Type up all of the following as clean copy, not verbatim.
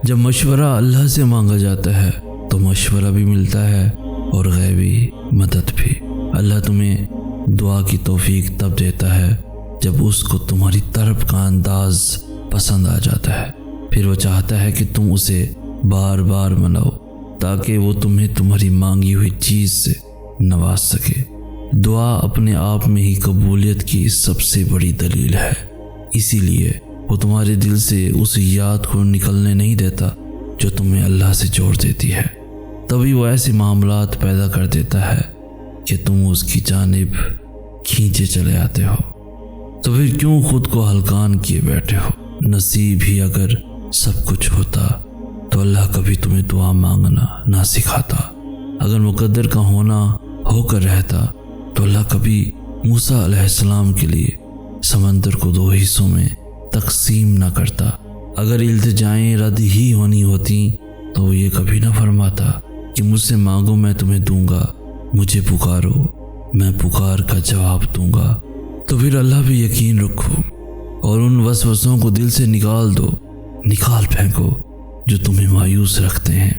جب مشورہ اللہ سے مانگا جاتا ہے تو مشورہ بھی ملتا ہے اور غیبی مدد بھی۔ اللہ تمہیں دعا کی توفیق تب دیتا ہے جب اس کو تمہاری طرف کا انداز پسند آ جاتا ہے، پھر وہ چاہتا ہے کہ تم اسے بار بار مناؤ تاکہ وہ تمہیں تمہاری مانگی ہوئی چیز سے نواز سکے۔ دعا اپنے آپ میں ہی قبولیت کی سب سے بڑی دلیل ہے، اسی لیے وہ تمہارے دل سے اس یاد کو نکلنے نہیں دیتا جو تمہیں اللہ سے جوڑ دیتی ہے۔ تبھی وہ ایسے معاملات پیدا کر دیتا ہے کہ تم اس کی جانب کھینچے چلے آتے ہو۔ تو پھر کیوں خود کو ہلکان کیے بیٹھے ہو؟ نصیب ہی اگر سب کچھ ہوتا تو اللہ کبھی تمہیں دعا مانگنا نہ سکھاتا۔ اگر مقدر کا ہونا ہو کر رہتا تو اللہ کبھی موسیٰ علیہ السلام کے لیے سمندر کو 2 حصوں میں تقسیم نہ کرتا۔ اگر التجائیں رد ہی ہونی ہوتی تو یہ کبھی نہ فرماتا کہ مجھ سے مانگو میں تمہیں دوں گا، مجھے پکارو میں پکار کا جواب دوں گا۔ تو پھر اللہ پہ یقین رکھو اور ان وسوسوں کو دل سے نکال دو، نکال پھینکو جو تمہیں مایوس رکھتے ہیں۔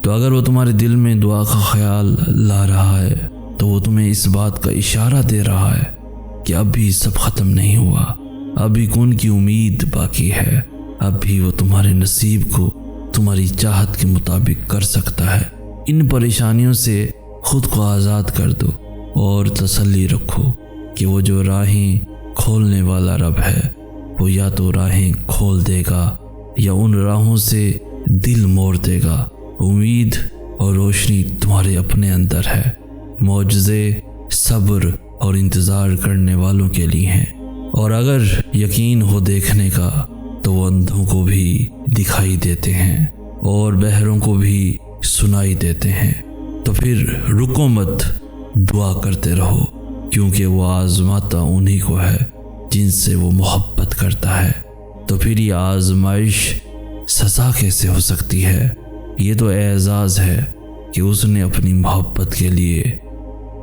تو اگر وہ تمہارے دل میں دعا کا خیال لا رہا ہے تو وہ تمہیں اس بات کا اشارہ دے رہا ہے کہ اب بھی سب ختم نہیں ہوا، اب بھی کون کی امید باقی ہے، اب بھی وہ تمہارے نصیب کو تمہاری چاہت کے مطابق کر سکتا ہے۔ ان پریشانیوں سے خود کو آزاد کر دو اور تسلی رکھو کہ وہ جو راہیں کھولنے والا رب ہے وہ یا تو راہیں کھول دے گا یا ان راہوں سے دل موڑ دے گا۔ امید اور روشنی تمہارے اپنے اندر ہے، معجزے صبر اور انتظار کرنے والوں کے لیے ہیں، اور اگر یقین ہو دیکھنے کا تو وہ اندھوں کو بھی دکھائی دیتے ہیں اور بہروں کو بھی سنائی دیتے ہیں۔ تو پھر رکو مت، دعا کرتے رہو، کیونکہ وہ آزماتا انہی کو ہے جن سے وہ محبت کرتا ہے۔ تو پھر یہ آزمائش سزا کیسے ہو سکتی ہے؟ یہ تو اعزاز ہے کہ اس نے اپنی محبت کے لیے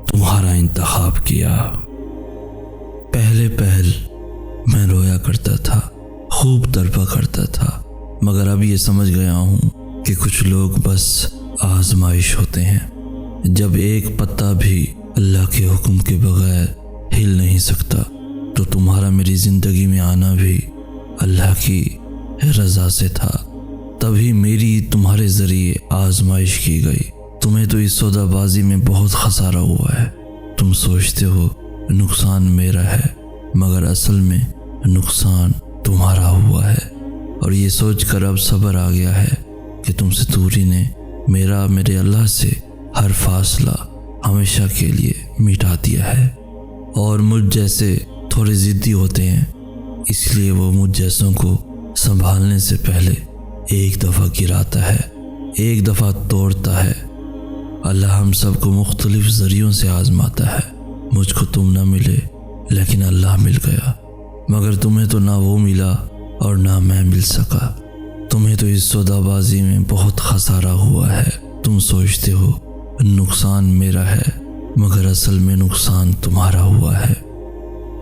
تمہارا انتخاب کیا۔ پہلے میں رویا کرتا تھا، خوب تڑپا کرتا تھا، مگر اب یہ سمجھ گیا ہوں کہ کچھ لوگ بس آزمائش ہوتے ہیں۔ جب ایک پتا بھی اللہ کے حکم کے بغیر ہل نہیں سکتا تو تمہارا میری زندگی میں آنا بھی اللہ کی رضا سے تھا، تبھی میری تمہارے ذریعے آزمائش کی گئی۔ تمہیں تو اس سودا بازی میں بہت خسارہ ہوا ہے، تم سوچتے ہو نقصان میرا ہے، مگر اصل میں نقصان تمہارا ہوا ہے، اور یہ سوچ کر اب صبر آ گیا ہے کہ تم سے دوری نے میرے اللہ سے ہر فاصلہ ہمیشہ کے لیے مٹا دیا ہے۔ اور مجھ جیسے تھوڑے ضدی ہوتے ہیں، اس لیے وہ مجھ جیسوں کو سنبھالنے سے پہلے ایک دفعہ گراتا ہے، ایک دفعہ توڑتا ہے۔ اللہ ہم سب کو مختلف ذریعوں سے آزماتا ہے۔ مجھ کو تم نہ ملے لیکن اللہ مل گیا، مگر تمہیں تو نہ وہ ملا اور نہ میں مل سکا۔ تمہیں تو اس سودا بازی میں بہت خسارہ ہوا ہے۔ تم سوچتے ہو نقصان میرا ہے، مگر اصل میں نقصان تمہارا ہوا ہے۔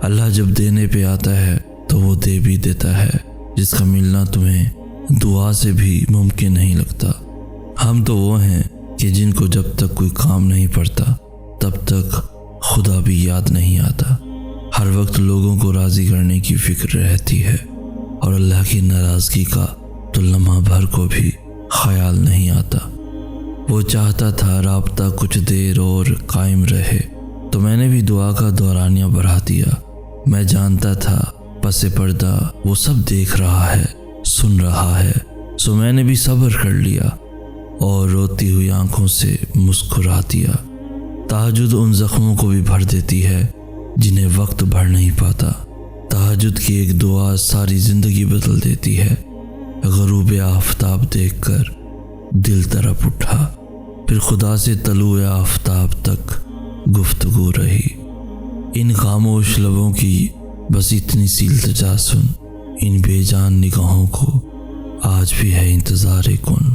اللہ جب دینے پہ آتا ہے تو وہ دے بھی دیتا ہے، جس کا ملنا تمہیں دعا سے بھی ممکن نہیں لگتا۔ ہم تو وہ ہیں کہ جن کو جب تک کوئی کام نہیں پڑتا تب تک خدا بھی یاد نہیں آتا۔ ہر وقت لوگوں کو راضی کرنے کی فکر رہتی ہے اور اللہ کی ناراضگی کا تو لمحہ بھر کو بھی خیال نہیں آتا۔ وہ چاہتا تھا رابطہ کچھ دیر اور قائم رہے تو میں نے بھی دعا کا دورانیہ بڑھا دیا۔ میں جانتا تھا پس پردہ وہ سب دیکھ رہا ہے، سن رہا ہے، سو میں نے بھی صبر کر لیا اور روتی ہوئی آنکھوں سے مسکرا دیا۔ تہجد ان زخموں کو بھی بھر دیتی ہے جنہیں وقت بھر نہیں پاتا۔ تہجد کی ایک دعا ساری زندگی بدل دیتی ہے۔ غروب آفتاب دیکھ کر دل تڑپ اٹھا، پھر خدا سے طلوع آفتاب تک گفتگو رہی۔ ان خاموش لبوں کی بس اتنی سی التجا سن، ان بے جان نگاہوں کو آج بھی ہے انتظار کن۔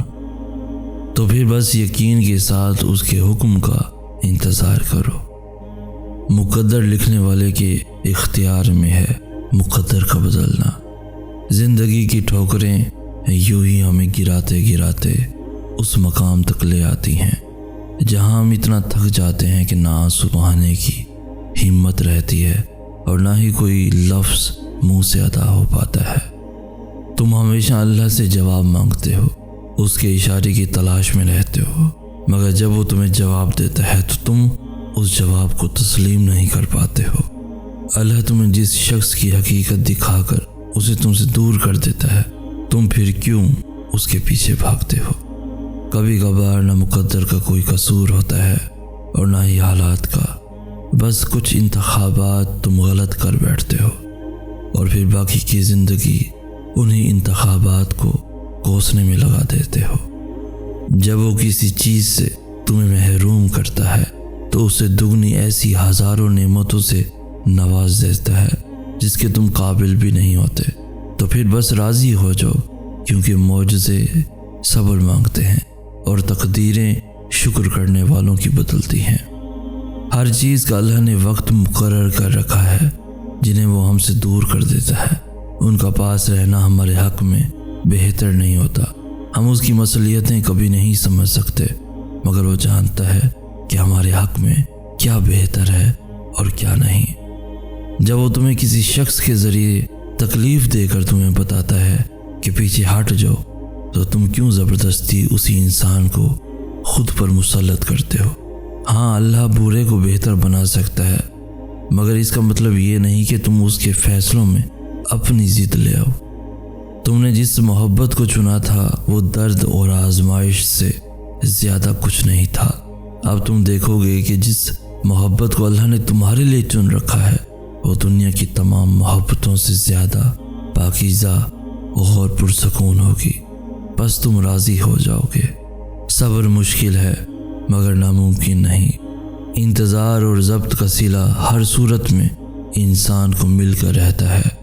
تو پھر بس یقین کے ساتھ اس کے حکم کا انتظار کرو۔ مقدر لکھنے والے کے اختیار میں ہے مقدر کا بدلنا۔ زندگی کی ٹھوکریں یوں ہی ہمیں گراتے گراتے اس مقام تک لے آتی ہیں جہاں ہم اتنا تھک جاتے ہیں کہ نہ آنسو بہانے کی ہمت رہتی ہے اور نہ ہی کوئی لفظ منہ سے ادا ہو پاتا ہے۔ تم ہمیشہ اللہ سے جواب مانگتے ہو، اس کے اشارے کی تلاش میں رہتے ہو، مگر جب وہ تمہیں جواب دیتا ہے تو تم اس جواب کو تسلیم نہیں کر پاتے ہو۔ اللہ تمہیں جس شخص کی حقیقت دکھا کر اسے تم سے دور کر دیتا ہے، تم پھر کیوں اس کے پیچھے بھاگتے ہو؟ کبھی کبھار نہ مقدر کا کوئی قصور ہوتا ہے اور نہ ہی حالات کا، بس کچھ انتخابات تم غلط کر بیٹھتے ہو اور پھر باقی کی زندگی انہی انتخابات کو کوسنے میں لگا دیتے ہو۔ جب وہ کسی چیز سے تمہیں محروم کرتا ہے تو اسے دگنی ایسی ہزاروں نعمتوں سے نواز دیتا ہے جس کے تم قابل بھی نہیں ہوتے، تو پھر بس راضی ہو جاؤ، کیونکہ معجزے صبر مانگتے ہیں اور تقدیریں شکر کرنے والوں کی بدلتی ہیں۔ ہر چیز کا اللہ نے وقت مقرر کر رکھا ہے جنہیں وہ ہم سے دور کر دیتا ہے۔ ان کا پاس رہنا ہمارے حق میں بہتر نہیں ہوتا۔ ہم اس کی مصلحتیں کبھی نہیں سمجھ سکتے، مگر وہ جانتا ہے کہ ہمارے حق میں کیا بہتر ہے اور کیا نہیں۔ جب وہ تمہیں کسی شخص کے ذریعے تکلیف دے کر تمہیں بتاتا ہے کہ پیچھے ہٹ جاؤ، تو تم کیوں زبردستی اسی انسان کو خود پر مسلط کرتے ہو؟ ہاں، اللہ برے کو بہتر بنا سکتا ہے، مگر اس کا مطلب یہ نہیں کہ تم اس کے فیصلوں میں اپنی ضد لے آؤ۔ تم نے جس محبت کو چنا تھا وہ درد اور آزمائش سے زیادہ کچھ نہیں تھا۔ اب تم دیکھو گے کہ جس محبت کو اللہ نے تمہارے لیے چن رکھا ہے وہ دنیا کی تمام محبتوں سے زیادہ پاکیزہ اور پرسکون ہوگی۔ بس تم راضی ہو جاؤ گے۔ صبر مشکل ہے مگر ناممکن نہیں۔ انتظار اور ضبط کا صلہ ہر صورت میں انسان کو مل کر رہتا ہے۔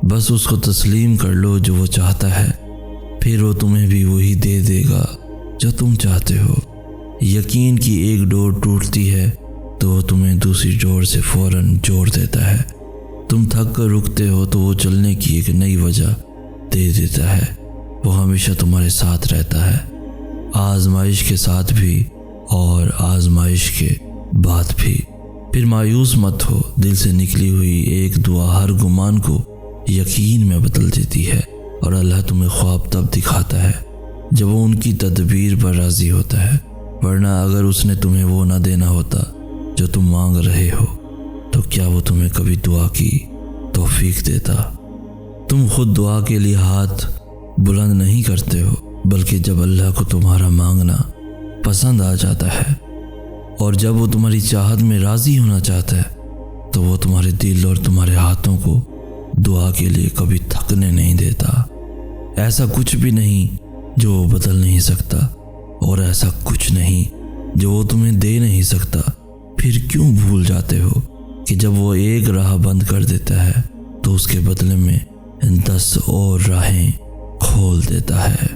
بس اس کو تسلیم کر لو جو وہ چاہتا ہے، پھر وہ تمہیں بھی وہی دے دے گا جو تم چاہتے ہو۔ یقین کی ایک ڈور ٹوٹتی ہے تو وہ تمہیں دوسری ڈور سے فوراً جوڑ دیتا ہے۔ تم تھک کر رکتے ہو تو وہ چلنے کی ایک نئی وجہ دے دیتا ہے۔ وہ ہمیشہ تمہارے ساتھ رہتا ہے، آزمائش کے ساتھ بھی اور آزمائش کے بعد بھی۔ پھر مایوس مت ہو، دل سے نکلی ہوئی ایک دعا ہر گمان کو یقین میں بدل دیتی ہے، اور اللہ تمہیں خواب تب دکھاتا ہے جب وہ ان کی تدبیر پر راضی ہوتا ہے، ورنہ اگر اس نے تمہیں وہ نہ دینا ہوتا جو تم مانگ رہے ہو تو کیا وہ تمہیں کبھی دعا کی توفیق دیتا؟ تم خود دعا کے لیے ہاتھ بلند نہیں کرتے ہو، بلکہ جب اللہ کو تمہارا مانگنا پسند آ جاتا ہے اور جب وہ تمہاری چاہت میں راضی ہونا چاہتا ہے تو وہ تمہارے دل اور تمہارے ہاتھوں کو دعا کے لیے کبھی تھکنے نہیں دیتا۔ ایسا کچھ بھی نہیں جو وہ بدل نہیں سکتا، اور ایسا کچھ نہیں جو وہ تمہیں دے نہیں سکتا۔ پھر کیوں بھول جاتے ہو کہ جب وہ ایک راہ بند کر دیتا ہے تو اس کے بدلے میں 10 اور راہیں کھول دیتا ہے۔